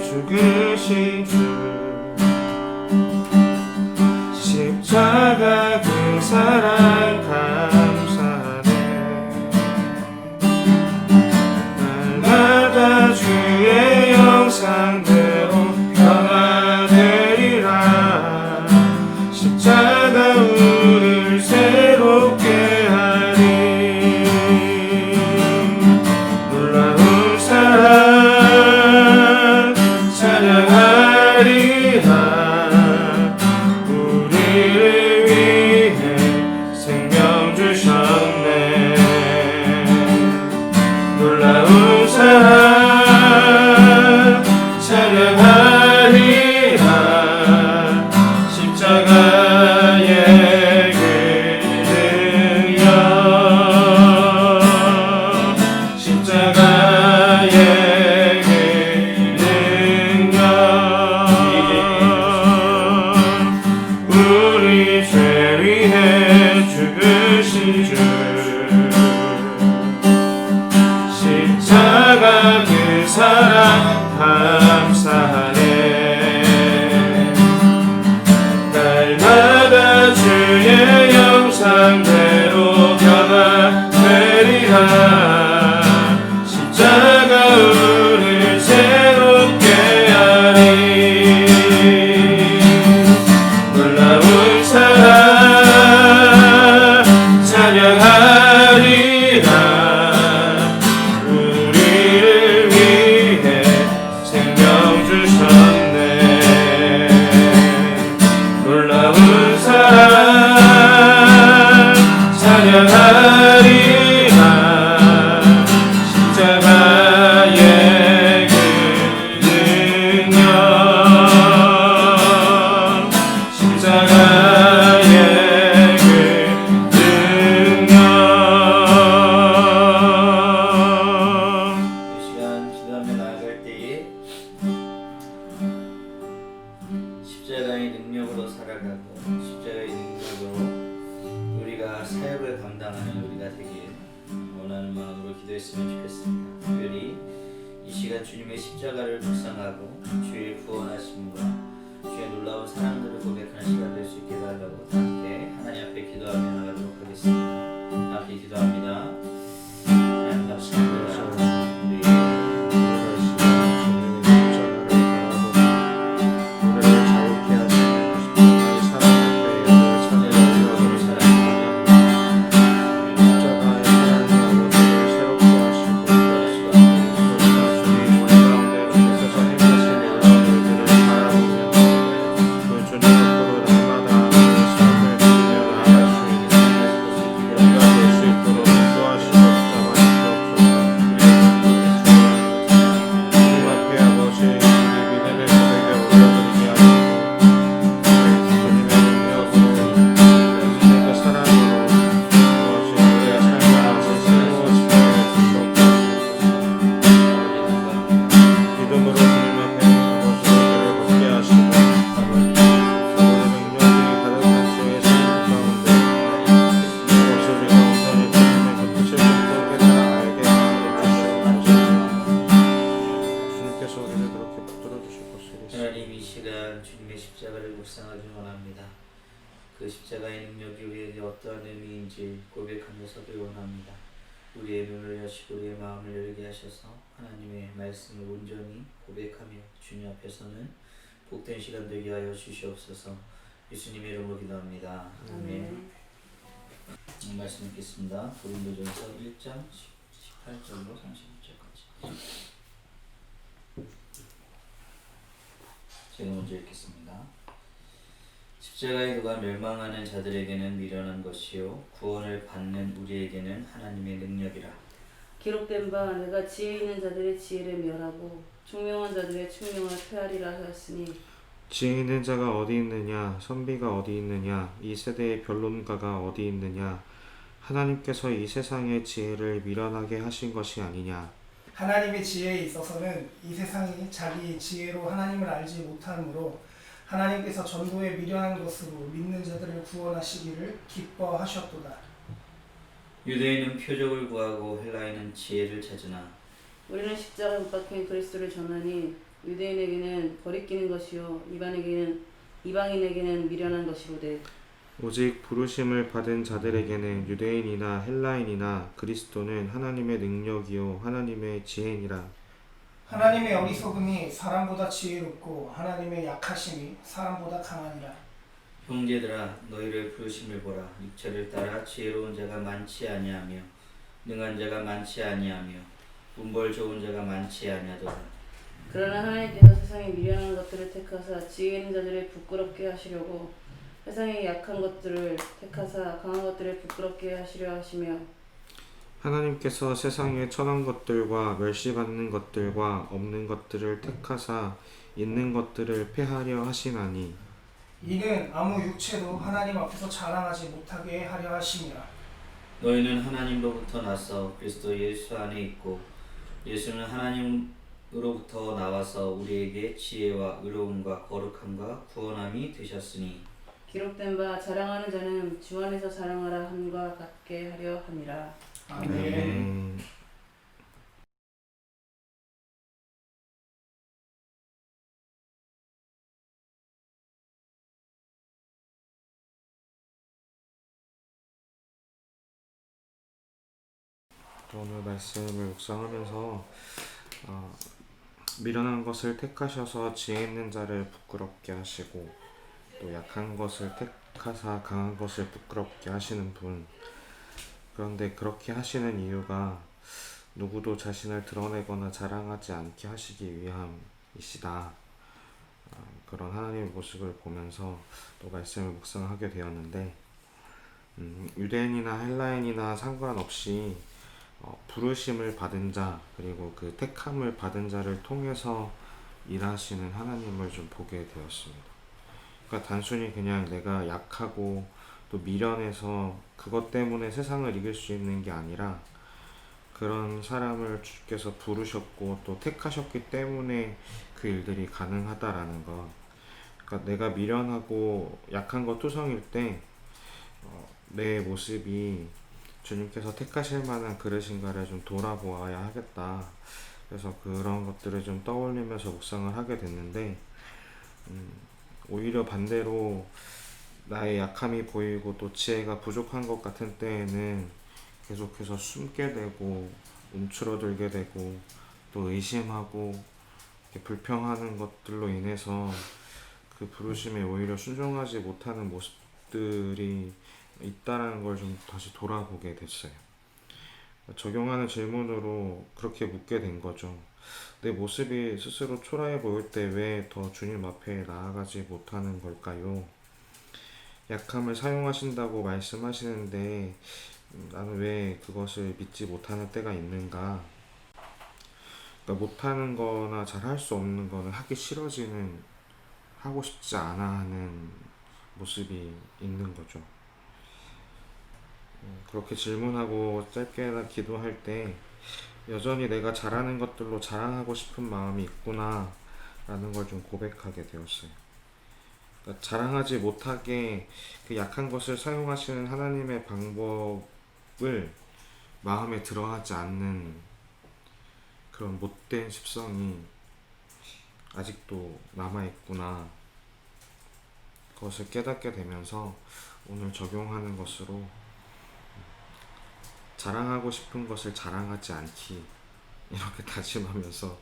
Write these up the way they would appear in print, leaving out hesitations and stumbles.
죽으신 주 십자가 그 사랑 감사하네. 날마다 주의 형상대로 변화되리라. 십자가 우리를 새롭게 하리. 놀라운 사랑 찬양하리라. 우리를 위해 생명 주셨네. 놀라운 사랑 찬양하리라. 십자가의 그 능력, 십자가의 그 능력, 우리 죄 위해 죽으신 주 십자가 그 사랑 감사하네. 날마다 주의 형상대로 변화되리라. 십자가 우리를 새롭게 하리. 놀라운 사랑 찬양하리라. 우리를 위해 생명 주셨네. 놀라운 사랑 찬양하리라. 십자가의 그 능력, 십자가의 그 능력. 이 시간 기도하며 나아갈 때에 십자가의 능력으로 살아가고 십자가의 능력으로 우리가 사역을 감당하는 우리가 되길 원하는 마음으로 기도했으면 좋겠습니다. 특별히 이 시간 주님의 십자가를 묵상하고 주의 구원하심과 주의 놀라운 사랑들을 고백하는 시간 될 수 있게 해달라고 함께 하나님 앞에 기도하며 나가도록 하겠습니다. 함께 기도합니다. 하나님 감사합니다. 우리 하나님 이 시간 주님의 십자가를 묵상하기 원합니다. 그 십자가의 능력이 우리에게 어떠한 의미인지 고백하며 서기 원합니다. 우리의 눈을 여시고 우리의 마음을 열게 하셔서 하나님의 말씀을 온전히 고백하며 주님 앞에서는 복된 시간 되게 하여 주시옵소서. 예수님의 이름으로 기도합니다. 아멘. 말씀 읽겠습니다. 고린도전서 1장 18절로 31절까지. 제가 먼저 읽겠습니다. 십자가의 도가 멸망하는 자들에게는 미련한 것이요 구원을 받는 우리에게는 하나님의 능력이라. 기록된 바 내가 지혜 있는 자들의 지혜를 멸하고 총명한 자들의 총명을 폐하리라 하였으니 지혜 있는 자가 어디 있느냐, 선비가 어디 있느냐, 이 세대의 변론가가 어디 있느냐. 하나님께서 이 세상의 지혜를 미련하게 하신 것이 아니냐. 하나님의 지혜에 있어서는 이 세상이 자기 지혜로 하나님을 알지 못하므로 하나님께서 전도에 미련한 것으로 믿는 자들을 구원하시기를 기뻐하셨도다. 유대인은 표적을 구하고 헬라인은 지혜를 찾으나 우리는 십자가 못 박힌 그리스도를 전하니 유대인에게는 거리끼는 것이요 이방인에게는 미련한 것이로되 오직 부르심을 받은 자들에게는 유대인이나 헬라인이나 그리스도는 하나님의 능력이요 하나님의 지혜니라. 하나님의 어리석음이 사람보다 지혜롭고 하나님의 약하심이 사람보다 강하니라. 형제들아 너희를 부르심을 보라. 육체를 따라 지혜로운 자가 많지 아니하며 능한 자가 많지 아니하며 문벌 좋은 자가 많지 아니하도다. 그러나 하나님께서 세상에 미련한 것들을 택하사 지혜 있는 자들을 부끄럽게 하시려고 세상에 약한 것들을 택하사 강한 것들을 부끄럽게 하시려 하시며 하나님께서 세상의 천한 것들과 멸시받는 것들과 없는 것들을 택하사 있는 것들을 패하려 하시나니 이는 아무 육체도 하나님 앞에서 자랑하지 못하게 하려 하심이라. 너희는 하나님로부터 나서 그리스도 예수 안에 있고 예수는 하나님으로부터 나와서 우리에게 지혜와 의로움과 거룩함과 구원함이 되셨으니 기록된 바 자랑하는 자는 주 안에서 자랑하라 함과 같게 하려 함이라. 아멘. 오늘 말씀을 묵상하면서 미련한 것을 택하셔서 지혜 있는 자를 부끄럽게 하시고 또 약한 것을 택하사 강한 것을 부끄럽게 하시는 분. 그런데 그렇게 하시는 이유가 누구도 자신을 드러내거나 자랑하지 않게 하시기 위함이시다. 그런 하나님의 모습을 보면서 또 말씀을 묵상하게 되었는데 유대인이나 헬라인이나 상관없이 부르심을 받은 자 그리고 그 택함을 받은 자를 통해서 일하시는 하나님을 좀 보게 되었습니다. 그러니까 단순히 그냥 내가 약하고 또 미련해서 그것 때문에 세상을 이길 수 있는 게 아니라 그런 사람을 주께서 부르셨고 또 택하셨기 때문에 그 일들이 가능하다라는 것. 그러니까 내가 미련하고 약한 것 투성일 때 내 모습이 주님께서 택하실 만한 그릇인가를 좀 돌아보아야 하겠다. 그래서 그런 것들을 좀 떠올리면서 묵상을 하게 됐는데 오히려 반대로 나의 약함이 보이고 또 지혜가 부족한 것 같은 때에는 계속해서 숨게 되고 움츠러들게 되고 또 의심하고 이렇게 불평하는 것들로 인해서 그 부르심에 오히려 순종하지 못하는 모습들이 있다라는 걸 좀 다시 돌아보게 됐어요. 적용하는 질문으로 그렇게 묻게 된 거죠. 내 모습이 스스로 초라해 보일 때 왜 더 주님 앞에 나아가지 못하는 걸까요? 약함을 사용하신다고 말씀하시는데 나는 왜 그것을 믿지 못하는 때가 있는가? 그러니까 못하는 거나 잘할 수 없는 거는 하기 싫어지는, 하고 싶지 않아 하는 모습이 있는 거죠. 그렇게 질문하고 짧게나 기도할 때 여전히 내가 잘하는 것들로 자랑하고 싶은 마음이 있구나 라는 걸 좀 고백하게 되었어요. 그러니까 자랑하지 못하게 그 약한 것을 사용하시는 하나님의 방법을 마음에 들어하지 않는 그런 못된 습성이 아직도 남아있구나. 그것을 깨닫게 되면서 오늘 적용하는 것으로 자랑하고 싶은 것을 자랑하지 않기, 이렇게 다짐하면서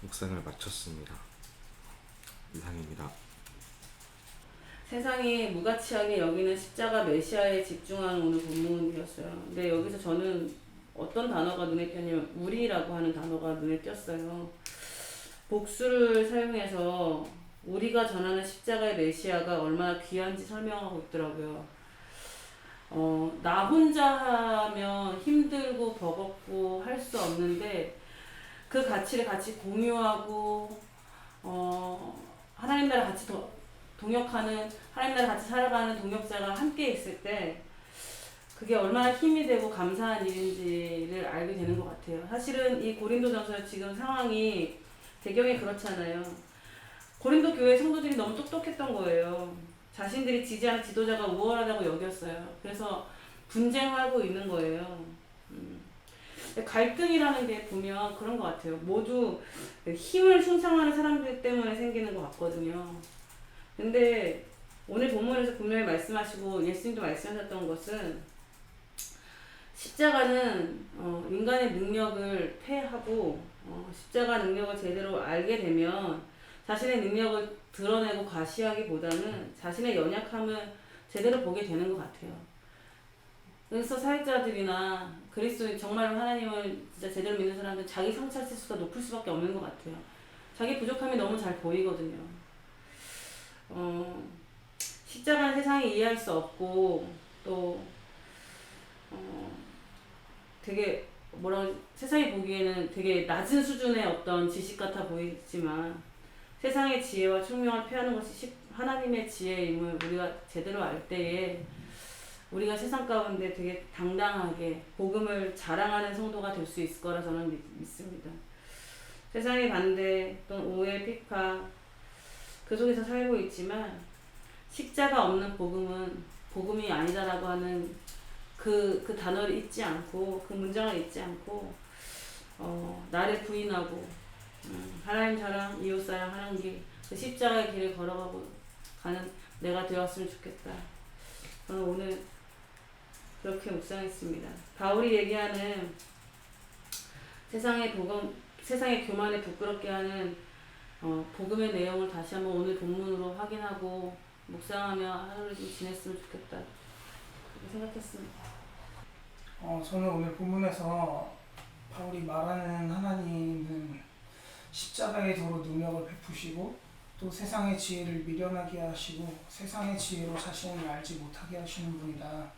묵상을 마쳤습니다. 이상입니다. 세상이 무가치하게 여기는 십자가 메시아에 집중한 오늘 본문이었어요. 근데 여기서 저는 어떤 단어가 눈에 띄었냐면 우리라고 하는 단어가 눈에 띄었어요. 복수를 사용해서 우리가 전하는 십자가의 메시아가 얼마나 귀한지 설명하고 있더라고요. 나 혼자 하면 힘들고 버겁고 할 수 없는데 그 가치를 같이 공유하고 하나님 나라 같이 동역하는, 하나님 나라 같이 살아가는 동역자가 함께 있을 때 그게 얼마나 힘이 되고 감사한 일인지를 알게 되는 것 같아요. 사실은 이 고린도전서 지금 상황이 배경이 그렇잖아요. 고린도 교회 성도들이 너무 똑똑했던 거예요. 자신들이 지지하는 지도자가 우월하다고 여겼어요. 그래서 분쟁하고 있는 거예요. 갈등이라는 게 보면 그런 것 같아요. 모두 힘을 숭상하는 사람들 때문에 생기는 것 같거든요. 근데 오늘 본문에서 분명히 말씀하시고 예수님도 말씀하셨던 것은 십자가는 인간의 능력을 폐하고 십자가 능력을 제대로 알게 되면 자신의 능력을 드러내고 과시하기보다는 자신의 연약함을 제대로 보게 되는 것 같아요. 그래서 사역자들이나 그리스도인 정말로 하나님을 진짜 제대로 믿는 사람들은 자기 성찰 지수가 높을 수밖에 없는 것 같아요. 자기 부족함이 너무 잘 보이거든요. 십자가는 세상이 이해할 수 없고 또 되게 세상이 보기에는 되게 낮은 수준의 어떤 지식 같아 보이지만 세상의 지혜와 총명을 폐하는 것이 하나님의 지혜임을 우리가 제대로 알 때에 우리가 세상 가운데 되게 당당하게 복음을 자랑하는 성도가 될 수 있을 거라 저는 믿습니다. 세상의 반대 또는 오해, 핍박 그 속에서 살고 있지만 십자가 없는 복음은 복음이 아니다라고 하는 그 단어를 잊지 않고 그 문장을 잊지 않고 나를 부인하고 하나님 사랑, 이웃 사랑 하는 길, 그 십자가의 길을 걸어가고 가는 내가 되었으면 좋겠다. 저는 오늘 그렇게 묵상했습니다. 바울이 얘기하는 세상의 복음, 세상의 교만에 부끄럽게 하는 복음의 내용을 다시 한번 오늘 본문으로 확인하고 묵상하며 하루를 좀 지냈으면 좋겠다. 그렇게 생각했습니다. 저는 오늘 본문에서 바울이 말하는 하나님은 십자가의 도로 능력을 베푸시고 또 세상의 지혜를 미련하게 하시고 세상의 지혜로 자신을 알지 못하게 하시는 분이다.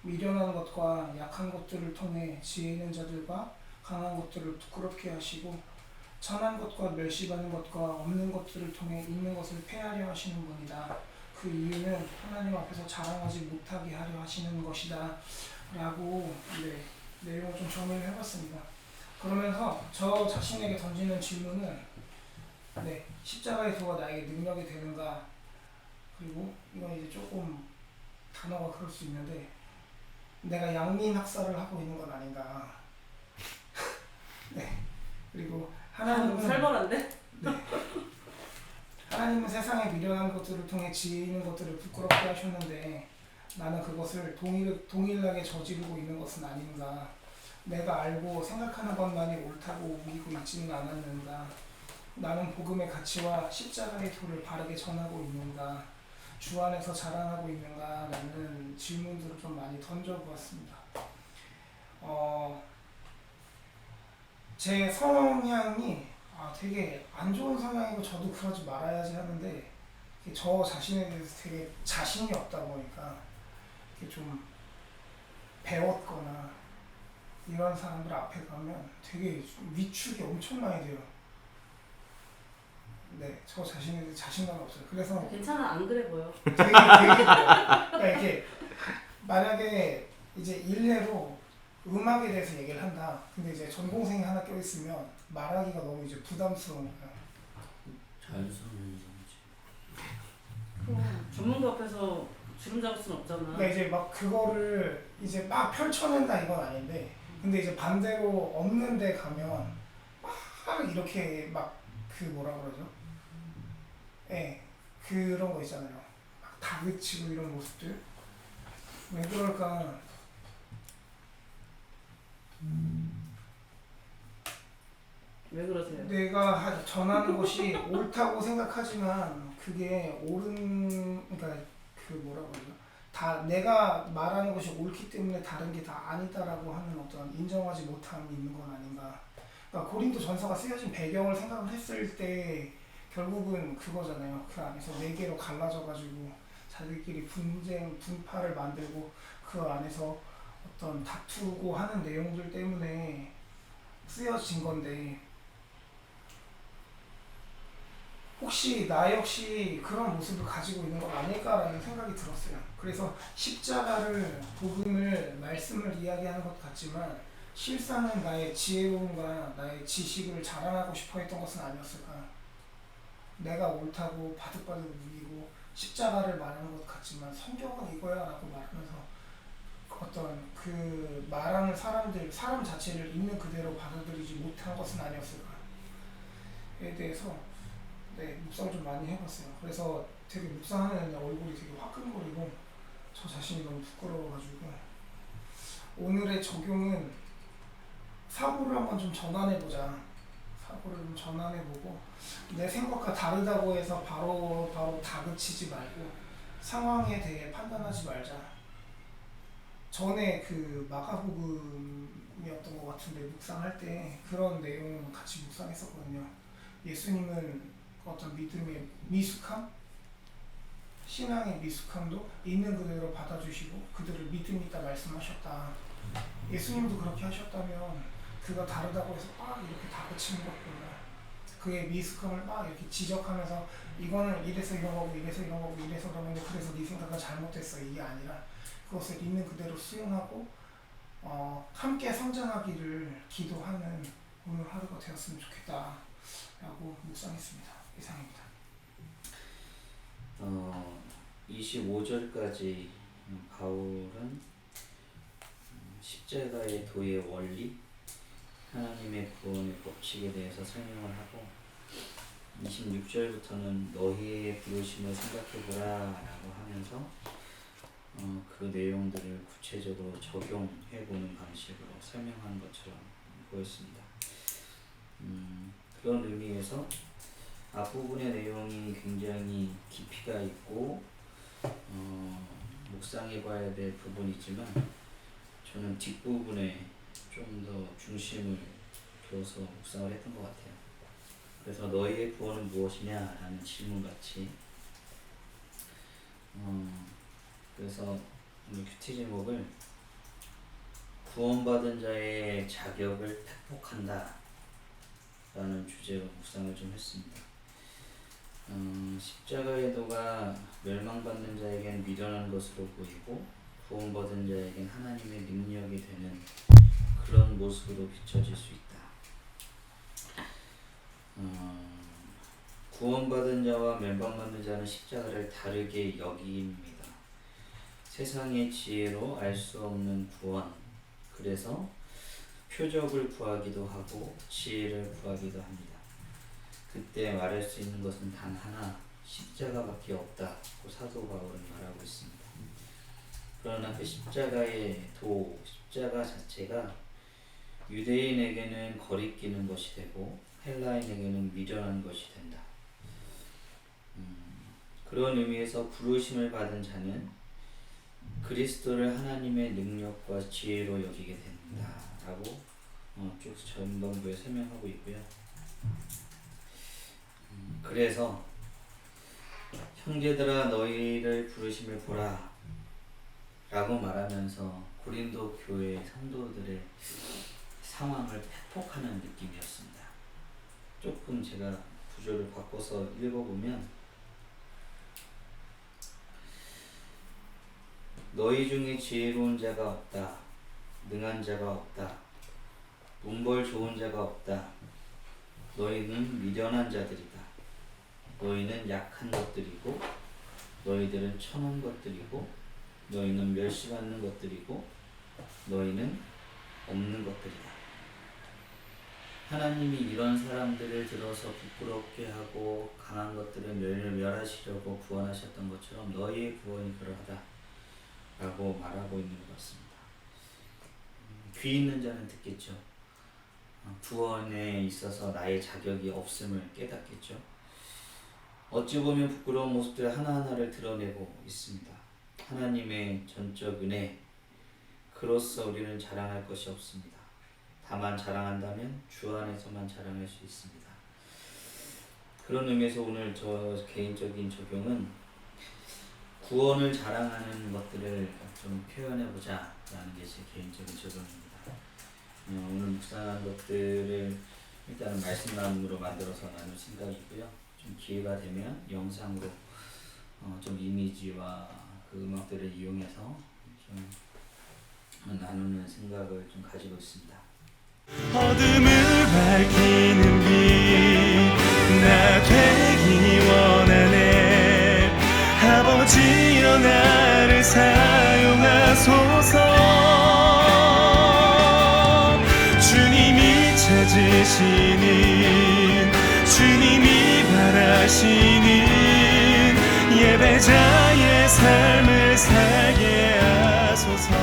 미련한 것과 약한 것들을 통해 지혜 있는 자들과 강한 것들을 부끄럽게 하시고 천한 것과 멸시받는 것과 없는 것들을 통해 있는 것을 폐하려 하시는 분이다. 그 이유는 하나님 앞에서 자랑하지 못하게 하려 하시는 것이다. 라고 내용을 좀 정리를 해봤습니다. 그러면서 저 자신에게 던지는 질문은 십자가의 도가 나에게 능력이 되는가, 그리고 이건 이제 조금 단어가 그럴 수 있는데 내가 양민 학살을 하고 있는 건 아닌가. 그리고 하나님은 살벌한데? 하나님은 세상에 미련한 것들을 통해 지혜 있는 것들을 부끄럽게 하셨는데 나는 그것을 동일하게 저지르고 있는 것은 아닌가. 내가 알고 생각하는 것만이 옳다고 우기고 있지는 않았는가. 나는 복음의 가치와 십자가의 도를 바르게 전하고 있는가. 주 안에서 자랑하고 있는가. 라는 질문들을 좀 많이 던져보았습니다. 제 성향이 되게 안 좋은 성향이고 저도 그러지 말아야지 하는데 저 자신에 대해서 되게 자신이 없다 보니까 좀 배웠거나 이런 사람들 앞에 가면 되게 위축이 엄청 많이 돼요. 저 자신에 대해서 자신감이 없어요. 그래서 괜찮아, 안 그래 보여. 되게 그러니까 이렇게 만약에 이제 일례로 음악에 대해서 얘기를 한다. 근데 이제 전공생이 하나 껴있으면 말하기가 너무 이제 부담스러우니까. 자연스러운 전문가 앞에서 주름 잡을 수는 없잖아. 그러니까 이제 막 그거를 이제 막 펼쳐낸다 이건 아닌데, 근데 이제 반대로 없는 데 가면 막 이렇게 막 그 뭐라 그러죠? 그런 거 있잖아요. 막 다그치고 이런 모습들. 왜 그럴까? 왜 그러세요? 내가 전하는 것이 옳다고 생각하지만 그게 그러니까 그 뭐라 그러죠? 다 내가 말하는 것이 옳기 때문에 다른 게 다 아니다라고 하는 어떤 인정하지 못함이 있는 건 아닌가. 그러니까 고린도 전서가 쓰여진 배경을 생각을 했을 때 결국은 그거잖아요. 그 안에서 네 개로 갈라져가지고 자기들끼리 분파를 만들고 그 안에서 어떤 다투고 하는 내용들 때문에 쓰여진 건데, 혹시 나 역시 그런 모습을 가지고 있는 건 아닐까라는 생각이 들었어요. 그래서 십자가를, 복음을, 말씀을 이야기하는 것 같지만 실상은 나의 지혜로움과 나의 지식을 자랑하고 싶어 했던 것은 아니었을까. 내가 옳다고 바득바득 우기고 십자가를 말하는 것 같지만 성경은 이거야 라고 말하면서 어떤 그 말하는 사람 자체를 있는 그대로 받아들이지 못한 것은 아니었을까에 대해서 묵상을 좀 많이 해봤어요. 그래서 되게 묵상하는 얼굴이 되게 화끈거리고 저 자신이 너무 부끄러워가지고 오늘의 적용은 사고를 한번 좀 전환해보자. 사고를 좀 전환해보고 내 생각과 다르다고 해서 바로 다그치지 말고 상황에 대해 판단하지 말자. 전에 그 마가복음이었던 것 같은데 묵상할 때 그런 내용 같이 묵상했었거든요. 예수님은 어떤 믿음의 미숙함, 신앙의 미숙함도 있는 그대로 받아주시고 그들을 믿음이다 말씀하셨다. 예수님도 그렇게 하셨다면 그가 다르다고 해서 막 이렇게 다그치는 것보다 그의 미숙함을 막 이렇게 지적하면서 이거는 이래서 이런 거고 이래서 이런 거고 이래서 그런 건데 그래서 네 생각은 잘못됐어 이게 아니라 그것을 있는 그대로 수용하고 함께 성장하기를 기도하는 오늘 하루가 되었으면 좋겠다라고 묵상했습니다. 이상입니다. 25절까지 바울은 십자가의 도의 원리, 하나님의 구원의 법칙에 대해서 설명을 하고 26절부터는 너희의 부르심을 생각해보라 라고 하면서 그 내용들을 구체적으로 적용해보는 방식으로 설명한 것처럼 보였습니다. 그런 의미에서 앞부분의 내용이 굉장히 깊이가 있고 묵상해봐야 될 부분이지만 저는 뒷부분에 좀 더 중심을 둬서 묵상을 했던 것 같아요. 그래서 너희의 구원은 무엇이냐라는 질문같이 그래서 오늘 큐티 제목을 구원받은 자의 자격을 팩폭한다 라는 주제로 묵상을 좀 했습니다. 십자가의 도가 멸망받는 자에겐 미련한 것으로 보이고 구원받은 자에겐 하나님의 능력이 되는 그런 모습으로 비춰질 수 있다. 구원받은 자와 멸망받는 자는 십자가를 다르게 여깁니다. 세상의 지혜로 알 수 없는 구원, 그래서 표적을 구하기도 하고 지혜를 구하기도 합니다. 그때 말할 수 있는 것은 단 하나, 십자가밖에 없다고 사도 바울은 말하고 있습니다. 그러나 그 십자가의 도, 십자가 자체가 유대인에게는 거리끼는 것이 되고 헬라인에게는 미련한 것이 된다. 그런 의미에서 부르심을 받은 자는 그리스도를 하나님의 능력과 지혜로 여기게 된다라고 쭉 전반부에 설명하고 있고요. 그래서 형제들아 너희를 부르심을 보라 라고 말하면서 고린도 교회 성도들의 상황을 팩폭하는 느낌이었습니다. 조금 제가 구조를 바꿔서 읽어보면 너희 중에 지혜로운 자가 없다. 능한 자가 없다. 문벌 좋은 자가 없다. 너희는 미련한 자들이다. 너희는 약한 것들이고 너희들은 천한 것들이고 너희는 멸시받는 것들이고 너희는 없는 것들이다. 하나님이 이런 사람들을 들어서 부끄럽게 하고 강한 것들을 멸하시려고 구원하셨던 것처럼 너희의 구원이 그러하다 라고 말하고 있는 것 같습니다. 귀 있는 자는 듣겠죠. 구원에 있어서 나의 자격이 없음을 깨닫겠죠. 어찌 보면 부끄러운 모습들 하나하나를 드러내고 있습니다. 하나님의 전적 은혜, 그로써 우리는 자랑할 것이 없습니다. 다만 자랑한다면 주 안에서만 자랑할 수 있습니다. 그런 의미에서 오늘 저 개인적인 적용은 구원을 자랑하는 것들을 좀 표현해보자 라는 게 제 개인적인 적용입니다. 오늘 묵상한 것들을 일단은 말씀 나눔으로 만들어서 나눌 생각이고요. 좀 기회가 되면 영상으로 좀 이미지와 그 음악들을 이용해서 좀 나누는 생각을 좀 가지고 있습니다. 어둠을 밝히는 빛 나 되기 원하네. 아버지여 나를 사용하소서. 주님이 찾으시는 주님이 바라시는 예배자의 삶을 살게 하소서.